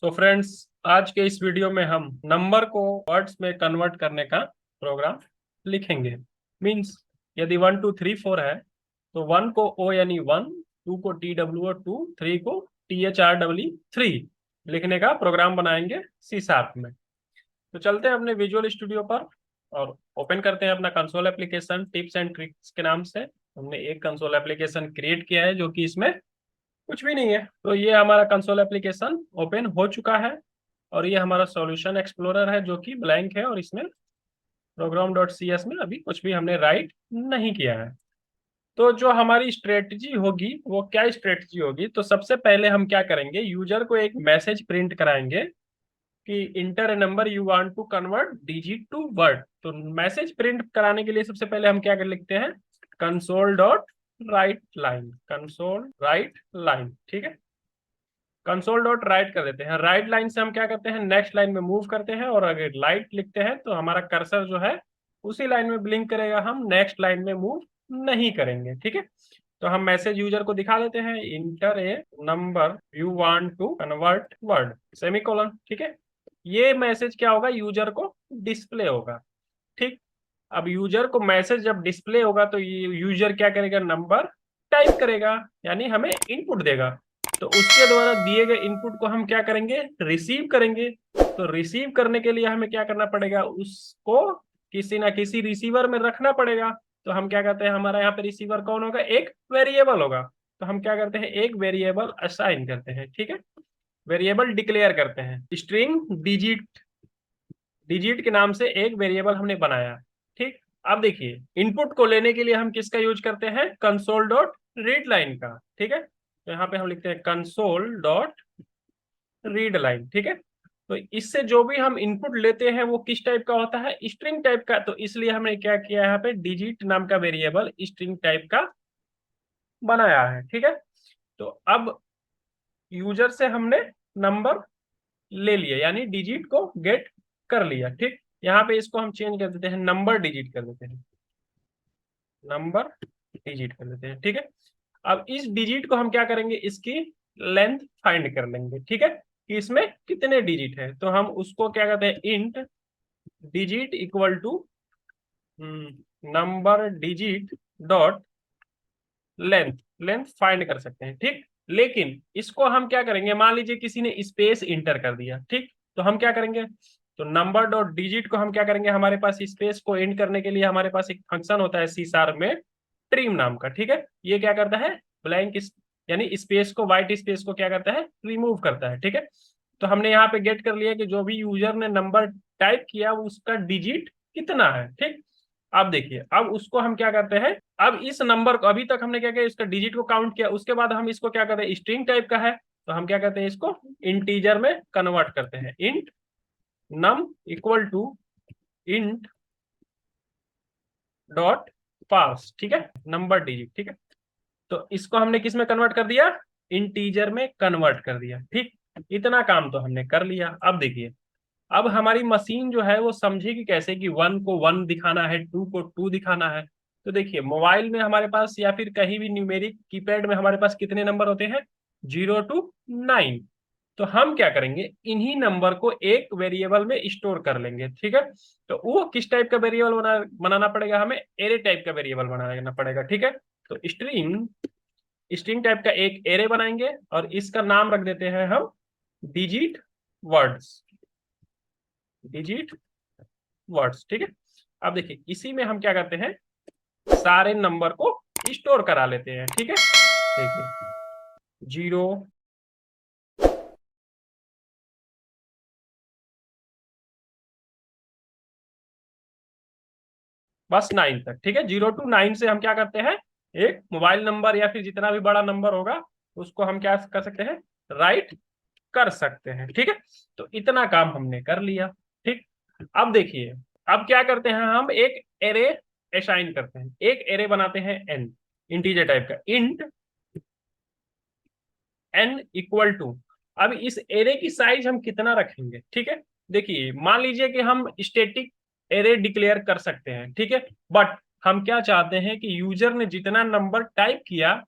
So friends, आज के इस वीडियो में हम नंबर को वर्ड्स में कन्वर्ट करने का प्रोग्राम लिखेंगे। मींस यदि 1 2 3 4 है तो 1 को ओ यानी 1, 2 को TWO 2, 3 को THREE 3 लिखने का प्रोग्राम बनाएंगे C# में। तो चलते हैं अपने विजुअल स्टूडियो पर और ओपन करते हैं अपना console application tips and tricks के नाम से। हमने एक कंसोल एप्लीकेशन क्रिएट किया है जो कि इसमें कुछ भी नहीं है। तो ये हमारा कंसोल एप्लीकेशन ओपन हो चुका है और ये हमारा सॉल्यूशन एक्सप्लोरर है जो कि ब्लैंक है और इसमें program.cs में अभी कुछ भी हमने राइट नहीं किया है। तो जो हमारी स्ट्रेटजी होगी वो क्या स्ट्रेटजी होगी, तो सबसे पहले हम क्या करेंगे, यूजर को एक मैसेज प्रिंट कराएंगे कि enter a number you want to convert digit to word. तो मैसेज प्रिंट कराने के लिए सबसे पहले हम क्या कर लिखते हैं, console dot right line, console right line. ठीक है, कंसोल डॉट राइट कर देते हैं। राइट लाइन से हम क्या करते हैं, नेक्स्ट लाइन में मूव करते हैं और अगर लाइट लिखते हैं तो हमारा कर्सर जो है उसी लाइन में ब्लिंक करेगा, हम नेक्स्ट लाइन में मूव नहीं करेंगे। ठीक है, तो हम मैसेज यूजर को दिखा देते हैं, enter a number you want to convert word semicolon. ठीक है, ये मैसेज क्या होगा, यूजर को डिस्प्ले होगा। ठीक, अब यूजर को मैसेज जब डिस्प्ले होगा तो ये यूजर क्या करेगा, नंबर टाइप करेगा यानी हमें इनपुट देगा। तो उसके द्वारा दिए गए इनपुट को हम क्या करेंगे, रिसीव करेंगे। तो रिसीव करने के लिए हमें क्या करना पड़ेगा, उसको किसी ना किसी रिसीवर में रखना पड़ेगा। तो हम क्या करते हैं, हमारा यहाँ पे रिसीवर कौन होगा, एक वेरिएबल होगा। तो हम क्या करते हैं, एक वेरिएबल असाइन करते हैं। ठीक है, वेरिएबल डिक्लेयर करते हैं, स्ट्रिंग डिजिट, डिजिट के नाम से एक वेरिएबल हमने बनाया। ठीक, अब देखिए इनपुट को लेने के लिए हम किसका यूज करते हैं, कंसोल डॉट रीड लाइन का। ठीक है, तो यहाँ पे हम लिखते हैं कंसोल डॉट रीड लाइन। ठीक है, तो इससे जो भी हम इनपुट लेते हैं वो किस टाइप का होता है, स्ट्रिंग टाइप का। तो इसलिए हमने क्या किया, यहाँ पे डिजिट नाम का वेरिएबल स्ट्रिंग टाइप का बनाया है। ठीक है, तो अब यूजर से हमने नंबर ले लिया यानी डिजिट को गेट कर लिया। ठीक, यहाँ पे इसको हम चेंज कर देते हैं, नंबर डिजिट कर देते हैं, नंबर डिजिट कर देते हैं। ठीक है, अब इस डिजिट को हम क्या करेंगे, इसकी लेंथ फाइंड कर लेंगे। ठीक है, कि इसमें कितने डिजिट है। तो हम उसको क्या कहते हैं, int digit equal to number digit dot length, length find कर सकते हैं। ठीक, लेकिन इसको हम क्या करेंगे, मान लीजिए किसी ने स्पेस इंटर कर दिया। ठीक, तो हम क्या करेंगे, तो नंबर डॉट डिजिट को हम क्या करेंगे, हमारे पास स्पेस को एंड करने के लिए हमारे पास एक फंक्शन होता है C# में, ट्रिम नाम का। ठीक है, ये क्या करता है, ब्लैंक यानी स्पेस को, व्हाइट स्पेस को क्या करता है, रिमूव करता है। ठीक है, तो हमने यहाँ पे गेट कर लिया कि जो भी यूजर ने नंबर टाइप किया उसका डिजिट कितना है। ठीक, अब देखिए, अब उसको हम क्या करते हैं, अब इस नंबर को, अभी तक हमने क्या किया, इसका डिजिट को काउंट किया, उसके बाद हम इसको क्या करते हैं, स्ट्रिंग टाइप का है तो हम क्या करते हैं, इसको इंटीजर में कन्वर्ट करते हैं, int num equal to int dot parse. ठीक है, नंबर डिजिट। ठीक है, तो इसको हमने किस में कन्वर्ट कर दिया, इंटीजर में कन्वर्ट कर दिया। ठीक, इतना काम तो हमने कर लिया। अब देखिए, अब हमारी मशीन जो है वो समझेगी कैसे कि 1 को 1 दिखाना है, 2 को 2 दिखाना है। तो देखिए, मोबाइल में हमारे पास या फिर कहीं भी न्यूमेरिक कीपैड में हमारे पास कितने नंबर होते हैं, 0 to 9। तो हम क्या करेंगे, इन्हीं नंबर को एक वेरिएबल में स्टोर कर लेंगे। ठीक है, तो वो किस टाइप का वेरिएबल बनाना पड़ेगा, हमें एरे टाइप का वेरिएबल बनाना पड़ेगा। ठीक है, तो स्ट्रिंग, स्ट्रिंग टाइप का एक एरे बनाएंगे और इसका नाम रख देते हैं हम डिजिट वर्ड्स, डिजिट वर्ड्स। ठीक है, अब देखिए इसी में हम क्या करते हैं, सारे नंबर को स्टोर करा लेते हैं। ठीक है, देखिए 0, बस 9 तक। ठीक है, 0 to 9 से हम क्या करते हैं, एक मोबाइल नंबर या फिर जितना भी बड़ा नंबर होगा उसको हम क्या कर सकते हैं, राइट कर सकते हैं। ठीक है, तो इतना काम हमने कर लिया। ठीक, अब देखिए, अब क्या करते हैं, हम एक एरे असाइन करते हैं, एक एरे बनाते हैं एन, इंटीजर टाइप का, इंट एन इक्वल टू, अब इस एरे की साइज हम कितना रखेंगे। ठीक है, देखिए मान लीजिए कि हम स्टैटिक एरे डिक्लेयर कर सकते हैं। ठीक है, बट हम क्या चाहते हैं कि यूजर ने जितना नंबर टाइप किया,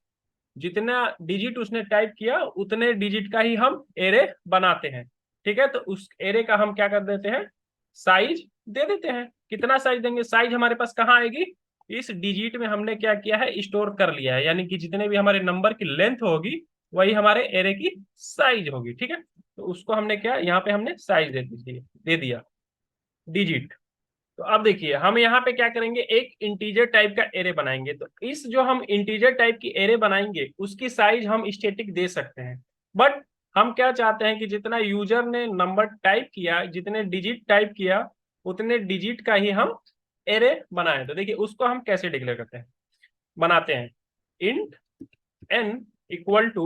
जितना डिजिट उसने टाइप किया उतने डिजिट का ही हम एरे बनाते हैं। ठीक है, तो उस एरे का हम क्या कर देते हैं, साइज दे देते हैं। कितना साइज देंगे, साइज हमारे पास कहाँ आएगी, इस डिजिट में हमने क्या किया है, स्टोर कर लिया है, यानी कि जितने भी हमारे नंबर की लेंथ होगी वही हमारे एरे की साइज होगी। ठीक है, तो उसको हमने क्या, यहाँ पे हमने साइज दे दिया डिजिट। तो अब देखिए हम यहाँ पे क्या करेंगे, एक इंटीजर टाइप का एरे बनाएंगे। तो इस जो हम इंटीजर टाइप की एरे बनाएंगे उसकी साइज हम स्टैटिक दे सकते हैं, बट हम क्या चाहते हैं कि जितना यूजर ने नंबर टाइप किया, जितने डिजिट टाइप किया, उतने डिजिट का ही हम एरे बनाए। तो देखिए उसको हम कैसे डिक्लेयर करते हैं, बनाते हैं int n equal to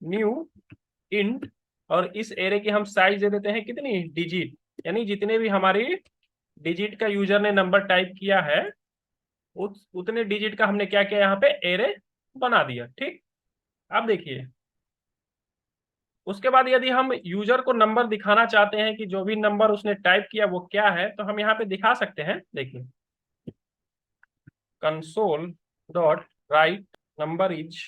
new int, और इस एरे की हम साइज दे देते हैं कितनी, डिजिट, यानी जितने भी हमारी डिजिट का यूजर ने नंबर टाइप किया है उतने डिजिट का हमने क्या किया, यहाँ पे एरे बना दिया। ठीक, अब देखिए उसके बाद यदि हम यूजर को नंबर दिखाना चाहते हैं कि जो भी नंबर उसने टाइप किया वो क्या है, तो हम यहाँ पे दिखा सकते हैं। देखिए console dot right number is,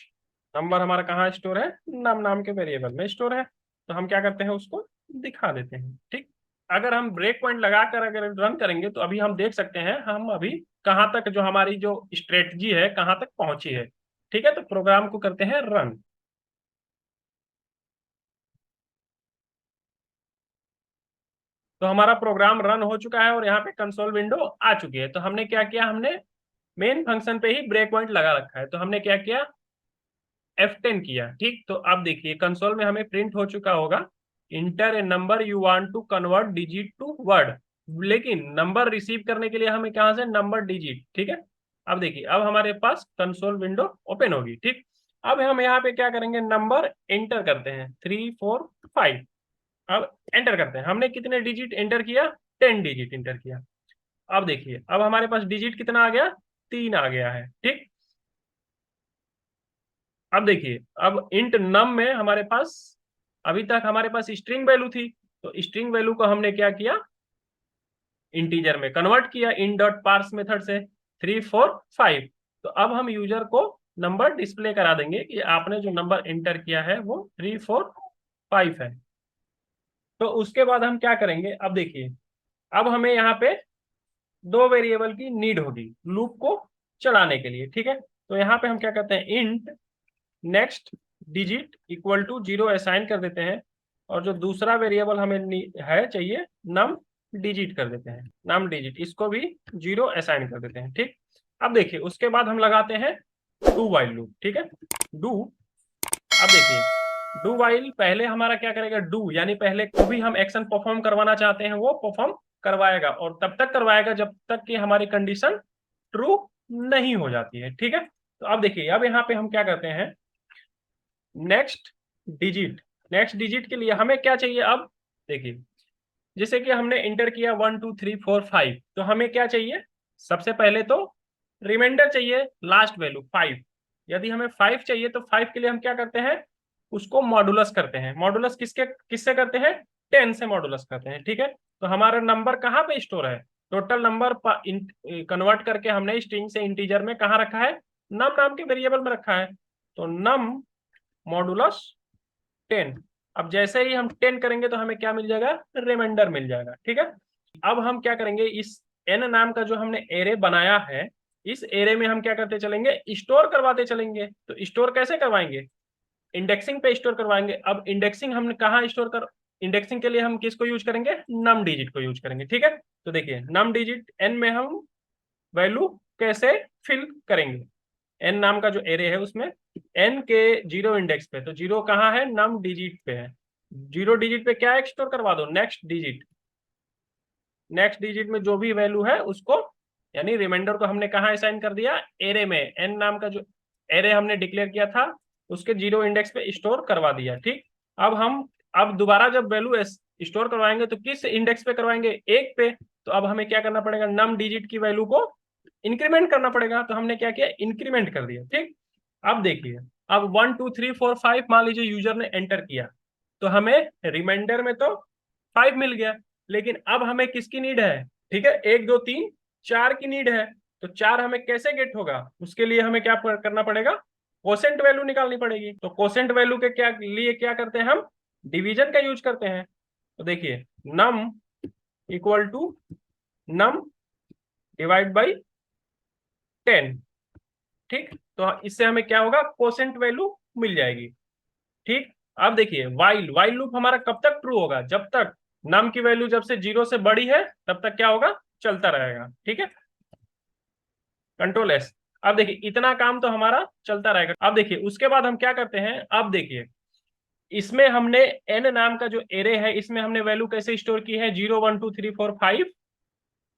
number हमारा कहाँ स्टोर है, नाम के वेरिएबल में स्टोर है, तो हम क्या करते हैं, उसको दिखा देते हैं। ठीक, अगर हम ब्रेक पॉइंट लगाकर अगर रन करेंगे तो अभी हम देख सकते हैं हम अभी कहाँ तक जो हमारी जो स्ट्रेटजी है कहाँ तक पहुंची है। ठीक है, तो प्रोग्राम को करते हैं रन। तो हमारा प्रोग्राम रन हो चुका है और यहाँ पे कंसोल विंडो आ चुकी है। तो हमने क्या किया, हमने मेन फंक्शन पे ही ब्रेक पॉइंट लगा रखा है, तो हमने क्या किया, F10 किया। ठीक, तो अब देखिए कंसोल में हमें प्रिंट हो चुका होगा, enter a number you want to convert digit to word. लेकिन नंबर रिसीव करने के लिए हमें कहां से, नंबर डिजिट। ठीक है, अब देखिए अब हमारे पास कंसोल विंडो ओपन होगी। ठीक, अब हम यहाँ पे क्या करेंगे, नंबर एंटर करते हैं 345। अब एंटर करते हैं, हमने कितने डिजिट एंटर किया, 10 डिजिट एंटर किया। अब देखिए अब हमारे पास डिजिट कितना आ गया, 3 आ गया है। ठीक, अब देखिए अब इंट नम में हमारे पास अभी तक हमारे पास स्ट्रिंग वैल्यू थी, तो स्ट्रिंग वैल्यू को हमने क्या किया, इंटीजर में कन्वर्ट किया इन डॉट पार्स मेथड से 345। तो अब हम यूजर को नंबर डिस्प्ले करा देंगे कि आपने जो नंबर एंटर किया है वो 345 है। तो उसके बाद हम क्या करेंगे, अब देखिए अब हमें यहाँ पे दो वेरिएबल की नीड होगी लूप को चलाने के लिए। ठीक है, तो यहाँ पे हम क्या करते हैं, int next digit equal to 0 assign कर देते हैं, और जो दूसरा वेरिएबल हमें है चाहिए, नम डिजिट कर देते हैं, नम डिजिट इसको भी 0 असाइन कर देते हैं। ठीक, अब देखिए उसके बाद हम लगाते हैं डू वाइल लूप। ठीक है, डू, अब देखिए डू वाइल पहले हमारा क्या करेगा, डू यानी पहले को भी हम एक्शन परफॉर्म करवाना चाहते हैं वो परफॉर्म करवाएगा, और तब तक करवाएगा जब तक कि हमारी कंडीशन ट्रू नहीं हो जाती है। ठीक है, तो अब देखिए अब यहाँ पे हम क्या करते हैं, नेक्स्ट डिजिट, नेक्स्ट डिजिट के लिए हमें क्या चाहिए, अब देखिए जैसे कि हमने इंटर किया 1 2 3 4 5, तो हमें क्या चाहिए, सबसे पहले तो रिमाइंडर चाहिए, लास्ट वैल्यू 5। यदि हमें 5 चाहिए तो 5 के लिए हम क्या करते हैं, उसको मॉडुलस करते हैं। मॉडुलस किससे करते हैं, 10 से मॉडुलस करते हैं। ठीक है, तो हमारा नंबर कहाँ पे स्टोर है, टोटल नंबर कन्वर्ट करके हमने स्ट्रिंग से इंटीजर में कहाँ रखा है, नम नाम के वेरिएबल में रखा है, तो नम मॉडुलस 10। अब जैसे ही हम 10 करेंगे तो हमें क्या मिल जाएगा, रिमाइंडर मिल जाएगा। ठीक है, अब हम क्या करेंगे, इस n नाम का जो हमने एरे बनाया है, इस एरे में हम क्या करते चलेंगे, स्टोर करवाते चलेंगे। तो स्टोर कैसे करवाएंगे, इंडेक्सिंग पे स्टोर करवाएंगे। अब इंडेक्सिंग हम कहाँ स्टोर कर, इंडेक्सिंग के लिए हम किसको यूज करेंगे, नम डिजिट को यूज करेंगे। ठीक है, तो देखिए नम डिजिट n में हम वैल्यू कैसे फिल करेंगे, एन नाम का जो एरे है उसमें एन के 0 इंडेक्स पे, तो 0 कहाँ है, नम डिजिट पे है, 0 डिजिट पे क्या स्टोर करवा दो, नेक्स्ट डिजिट। नेक्स्ट डिजिट में जो भी वैल्यू है उसको, यानी रिमाइंडर को हमने कहाँ असाइन कर दिया, एरे में, एन नाम का जो एरे हमने डिक्लेयर किया था उसके 0 इंडेक्स पे स्टोर करवा दिया। ठीक, अब हम अब दोबारा जब वैल्यू स्टोर करवाएंगे तो किस इंडेक्स पे करवाएंगे, 1 पे। तो अब हमें क्या करना पड़ेगा, नम डिजिट की वैल्यू को इंक्रीमेंट करना पड़ेगा, तो हमने क्या किया, इंक्रीमेंट कर दिया। ठीक, अब देखिए अब 1 2 3 4 5 मान लीजिए यूजर ने एंटर किया, तो हमें रिमाइंडर में तो 5 मिल गया, लेकिन अब हमें किसकी नीड है, ठीक है, 1 2 3 4 की नीड है। तो 4 हमें कैसे गेट होगा, उसके लिए हमें क्या करना पड़ेगा, कोसेंट वैल्यू निकालनी पड़ेगी। तो कोसेंट वैल्यू के क्या लिए क्या करते हैं हम, डिवीजन का यूज करते हैं। तो देखिए num equal to num divide by 10। ठीक, तो इससे हमें क्या होगा, कोसेंट वैल्यू मिल जाएगी। ठीक, अब देखिए वाइल वाइल लूप हमारा कब तक ट्रू होगा, जब तक नम की वैल्यू जब से 0 से बड़ी है तब तक क्या होगा, चलता रहेगा। ठीक है, कंट्रोल एस। अब देखिए इतना काम तो हमारा चलता रहेगा। अब देखिए उसके बाद हम क्या करते हैं, अब देखिए इसमें हमने एन नाम का जो एरे है इसमें हमने वैल्यू कैसे स्टोर की है, 0 1 2 3 4 5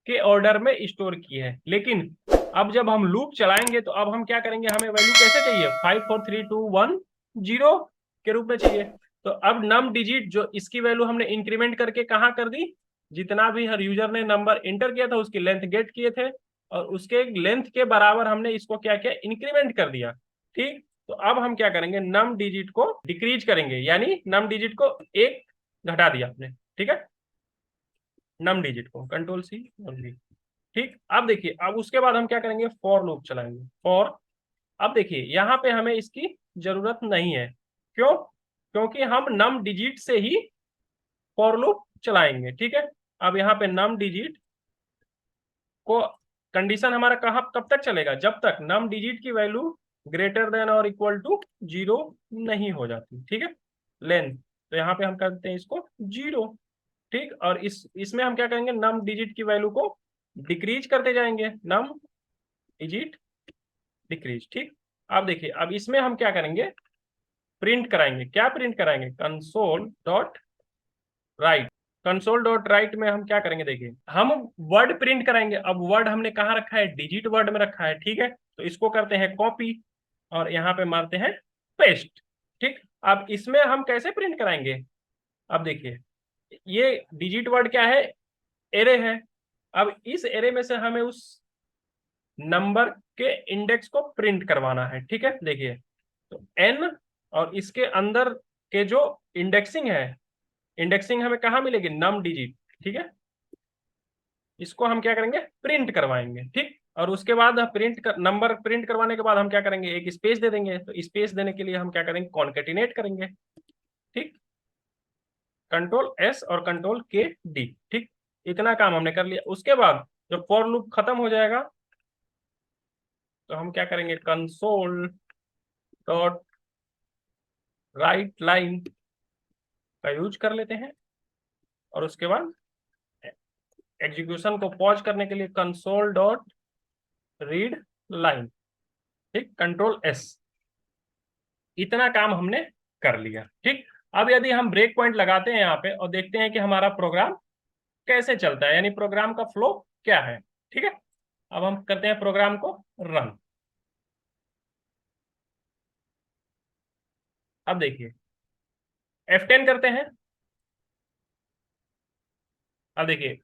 के ऑर्डर में स्टोर की है। लेकिन अब जब हम लूप चलाएंगे तो अब हम क्या करेंगे, हमें वैल्यू कैसे चाहिए, 5 4 3 2 1 0 के रूप में चाहिए। तो अब नम डिजिट जो इसकी वैल्यू हमने इंक्रीमेंट करके कहाँ कर दी, जितना भी हर यूजर ने नंबर एंटर किया था उसकी लेंथ गेट किए थे और उसके लेंथ के बराबर हमने इसको क्या किया, इंक्रीमेंट कर दिया। ठीक, तो अब हम क्या करेंगे, नम डिजिट को डिक्रीज करेंगे, यानी नम डिजिट को एक घटा दिया आपने। ठीक है, नम डिजिट को कंट्रोल सी ओनली। ठीक, अब देखिए अब उसके बाद हम क्या करेंगे, फॉर लूप चलाएंगे। फॉर, अब देखिए यहाँ पे हमें इसकी जरूरत नहीं है, क्यों, क्योंकि हम नम डिजिट से ही फॉर लूप चलाएंगे। ठीक है, अब यहाँ पे नम डिजिट को कंडीशन हमारा कहाँ कब तक चलेगा, जब तक नम डिजिट की वैल्यू ग्रेटर देन और इक्वल टू 0 नहीं हो जाती। ठीक है, लेंथ, तो यहाँ पे हम करते हैं इसको 0। ठीक, और इसमें हम क्या करेंगे, नम डिजिट की वैल्यू को डिक्रीज करते जाएंगे, नम डिजिट डिक्रीज। ठीक, अब देखिए अब इसमें हम क्या करेंगे, प्रिंट कराएंगे। क्या प्रिंट कराएंगे, console dot right. Console dot right में हम क्या करेंगे, देखिए हम वर्ड प्रिंट कराएंगे। अब वर्ड हमने कहाँ रखा है, डिजिट वर्ड में रखा है। ठीक है, तो इसको करते हैं कॉपी और यहाँ पे मारते हैं पेस्ट। ठीक, अब इसमें हम कैसे प्रिंट कराएंगे, अब देखिए ये डिजिट वर्ड क्या है, एरे है। अब इस एरे में से हमें उस नंबर के इंडेक्स को प्रिंट करवाना है। ठीक है, देखिए तो एन और इसके अंदर के जो इंडेक्सिंग है, इंडेक्सिंग हमें कहाँ मिलेगी, नम डिजिट। ठीक है, इसको हम क्या करेंगे, प्रिंट करवाएंगे। ठीक, और उसके बाद नंबर प्रिंट करवाने के बाद हम क्या करेंगे, एक स्पेस दे देंगे। तो स्पेस देने के लिए हम क्या करेंगे, कॉन्केटिनेट करेंगे। ठीक, कंट्रोल एस और कंट्रोल के डी। ठीक, इतना काम हमने कर लिया। उसके बाद जब फॉर लूप खत्म हो जाएगा तो हम क्या करेंगे, कंसोल डॉट राइट लाइन का यूज कर लेते हैं और उसके बाद एग्जीक्यूशन को पॉज करने के लिए कंसोल डॉट रीड लाइन। ठीक, कंट्रोल एस। इतना काम हमने कर लिया। ठीक, अब यदि हम ब्रेक पॉइंट लगाते हैं यहाँ पे और देखते हैं कि हमारा प्रोग्राम कैसे चलता है, यानी प्रोग्राम का फ्लो क्या है। ठीक है, अब हम करते हैं प्रोग्राम को रन। अब देखिए F10 करते हैं। अब देखिए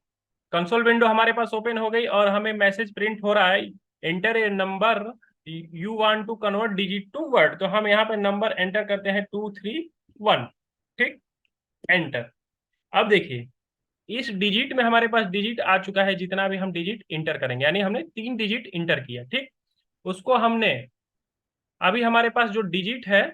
कंसोल विंडो हमारे पास ओपन हो गई और हमें मैसेज प्रिंट हो रहा है, enter a number you want to convert digit to word. तो हम यहाँ पे नंबर एंटर करते हैं 231। ठीक, एंटर। अब देखिए इस डिजिट में हमारे पास डिजिट आ चुका है, जितना भी हम डिजिट इंटर करेंगे, यानी हमने 3 डिजिट इंटर किया। ठीक, उसको हमने अभी हमारे पास जो डिजिट है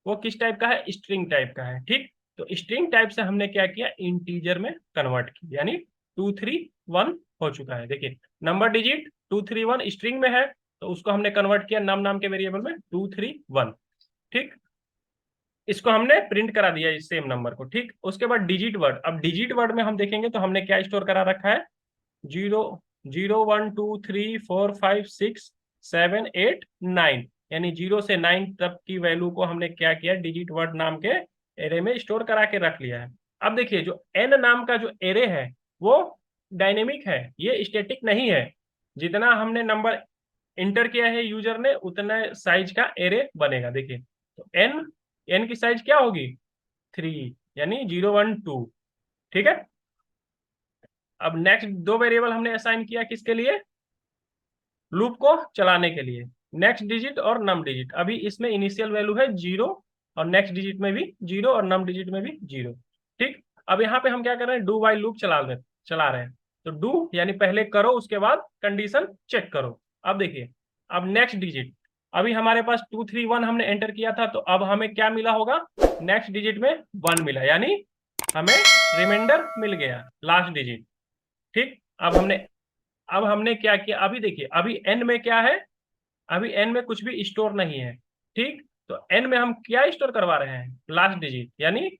वो किस टाइप का है, स्ट्रिंग टाइप का है। ठीक, तो स्ट्रिंग टाइप से हमने क्या किया, इंटीजर में कन्वर्ट किया, यानी 231 हो चुका है। देखिए नंबर डिजिट 231 स्ट्रिंग में है तो उसको हमने कन्वर्ट किया नम नाम के वेरिएबल में 231। ठीक, इसको हमने प्रिंट करा दिया इस सेम नंबर को। ठीक, उसके बाद डिजिट वर्ड। अब डिजिट वर्ड में हम देखेंगे तो हमने क्या स्टोर करा रखा है, 0 0 1 2 3 4 5 6 7 8 9, यानी 0 से 9 तक की वैल्यू को हमने क्या किया, डिजिट वर्ड नाम के एरे में स्टोर करा के रख लिया है। अब देखिए जो एन नाम का जो एरे है वो डायनेमिक है, ये स्टैटिक नहीं है। जितना हमने नंबर इंटर किया है यूजर ने उतना साइज का एरे बनेगा। देखिए तो एन एन की साइज क्या होगी, 3, यानी 0 1 2। ठीक है, अब नेक्स्ट 2 वेरिएबल हमने असाइन किया किसके लिए, लूप को चलाने के लिए, नेक्स्ट डिजिट और नम डिजिट। अभी इसमें इनिशियल वैल्यू है 0 और नेक्स्ट डिजिट में भी 0 और नम डिजिट में भी 0। ठीक, अब यहाँ पे हम क्या कर रहे हैं, डू वाइल लूप चला रहे हैं। तो डू यानी पहले करो उसके बाद कंडीशन चेक करो। अब देखिए अब नेक्स्ट डिजिट, अभी हमारे पास 231 हमने एंटर किया था तो अब हमें क्या मिला होगा, नेक्स्ट डिजिट में 1 मिला, यानी हमें रिमाइंडर मिल गया, लास्ट डिजिट। ठीक, अब हमने क्या किया, अभी देखिए अभी एन में क्या है, अभी एन में कुछ भी स्टोर नहीं है। ठीक, तो एन में हम क्या स्टोर करवा रहे हैं, लास्ट डिजिट, यानी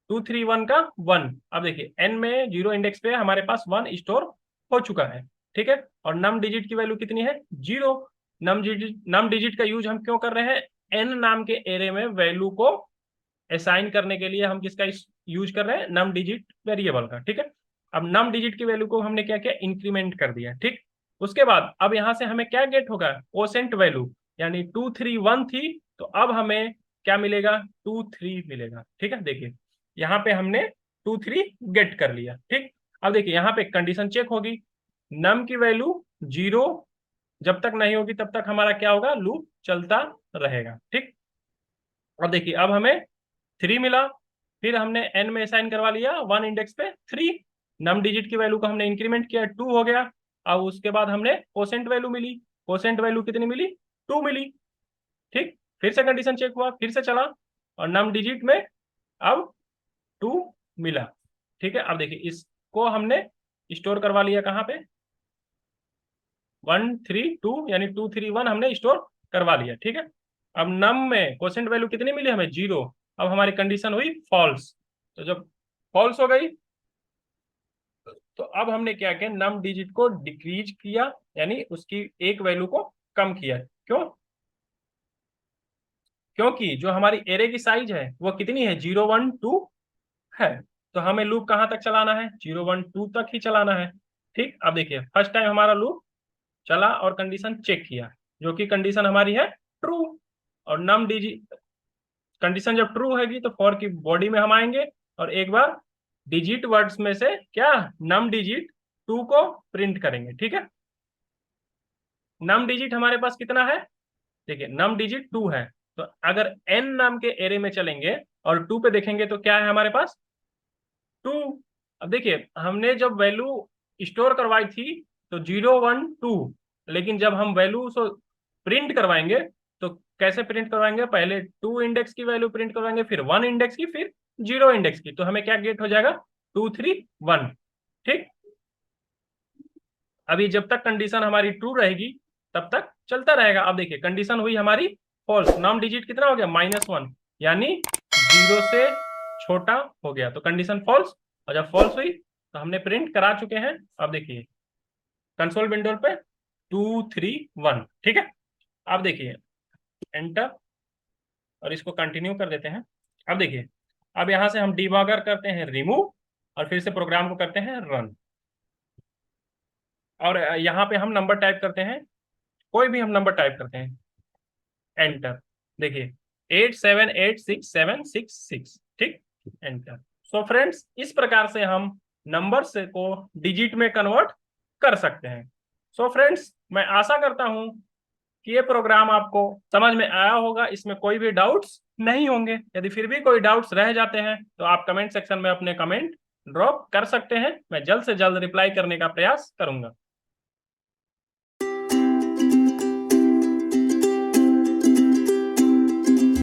231 का 1। अब देखिए एन में जीरो इंडेक्स पे हमारे पास 1 स्टोर हो चुका है। ठीक है, और नम डिजिट की वैल्यू कितनी है, 0। नम डिजिट का यूज हम क्यों कर रहे हैं, एन नाम के एरे में वैल्यू को असाइन करने के लिए हम किसका यूज कर रहे हैं, नम डिजिट वेरिएबल का। ठीक है, अब नम डिजिट की वैल्यू को हमने क्या किया, इंक्रीमेंट कर दिया। ठीक, उसके बाद अब यहां से हमें क्या गेट होगा, कोसेंट वैल्यू, यानी 231 थी, तो अब हमें क्या मिलेगा, 23 मिलेगा। ठीक है, देखिए यहाँ पे हमने 23 गेट कर लिया। ठीक, अब देखिए यहाँ पे कंडीशन चेक होगी, नम की वैल्यू 0 जब तक नहीं होगी तब तक हमारा क्या होगा, लूप चलता रहेगा। ठीक, अब देखिए अब हमें 3 मिला, फिर हमने एन में असाइन करवा लिया 1 इंडेक्स पे 3, नम डिजिट की वैल्यू को हमने इंक्रीमेंट किया, 2 हो गया। अब उसके बाद हमने कोसेंट वैल्यू मिली, कोसेंट वैल्यू कितनी मिली, 2 मिली। ठीक, फिर से कंडीशन चेक हुआ, फिर से चला, और नम डिजिट में अब 2 मिला। ठीक है, अब देखिए इसको हमने स्टोर करवा लिया कहाँ पे, 132, यानी 231 हमने स्टोर करवा लिया। ठीक है, अब नम में क्वोशेंट वैल्यू कितनी मिली हमें, 0। अब हमारी कंडीशन हुई फॉल्स, तो जब फॉल्स हो गई तो अब हमने क्या किया, नम डिजिट को डिक्रीज किया, यानी उसकी एक वैल्यू को कम किया। क्यों, क्योंकि जो हमारी एरे की साइज है वो कितनी है, 012 है, तो हमें लूप कहाँ तक चलाना है, 012 तक ही चलाना है। ठीक, अब देखिए फर्स्ट टाइम हमारा लूप चला और कंडीशन चेक किया, जो कि कंडीशन हमारी है ट्रू, और नम डिजिट कंडीशन जब ट्रू हैगी तो फॉर की बॉडी में हम आएंगे और एक बार डिजिट वर्ड्स में से क्या, नम डिजिट 2 को प्रिंट करेंगे। ठीक है, नम डिजिट हमारे पास कितना है, देखिए नम डिजिट 2 है, तो अगर n नाम के एरे में चलेंगे और 2 पे देखेंगे तो क्या है हमारे पास, 2। अब देखिए हमने जब वैल्यू स्टोर करवाई थी तो 012, लेकिन जब हम वैल्यू प्रिंट करवाएंगे तो कैसे प्रिंट करवाएंगे, पहले 2 इंडेक्स की वैल्यू प्रिंट करवाएंगे, फिर 1 इंडेक्स की, फिर 0 इंडेक्स की, तो हमें क्या गेट हो जाएगा, 231। ठीक, अभी जब तक कंडीशन हमारी ट्रू रहेगी तब तक चलता रहेगा। अब देखिए कंडीशन हुई हमारी फॉल्स, नॉन डिजिट कितना हो गया, -1, यानी 0 से छोटा हो गया, तो कंडीशन फॉल्स। और जब फॉल्स हुई तो हमने प्रिंट करा चुके हैं। अब देखिए कंसोल विंडो पे 231। ठीक है, अब देखिए एंटर, और इसको कंटिन्यू कर देते हैं। अब देखिए अब यहां से हम डिबगर करते हैं रिमूव, और फिर से प्रोग्राम को करते हैं रन, और यहाँ पे हम नंबर टाइप करते हैं, कोई भी हम नंबर टाइप करते हैं, एंटर। देखिए 87867666। ठीक, एंटर। सो फ्रेंड्स इस प्रकार से हम नंबर्स को डिजिट में कन्वर्ट कर सकते हैं। सो फ्रेंड्स मैं आशा करता हूं कि ये प्रोग्राम आपको समझ में आया होगा, इसमें कोई भी डाउट्स नहीं होंगे। यदि फिर भी कोई डाउट्स रह जाते हैं तो आप कमेंट सेक्शन में अपने कमेंट ड्रॉप कर सकते हैं, मैं जल्द से जल्द रिप्लाई करने का प्रयास करूंगा।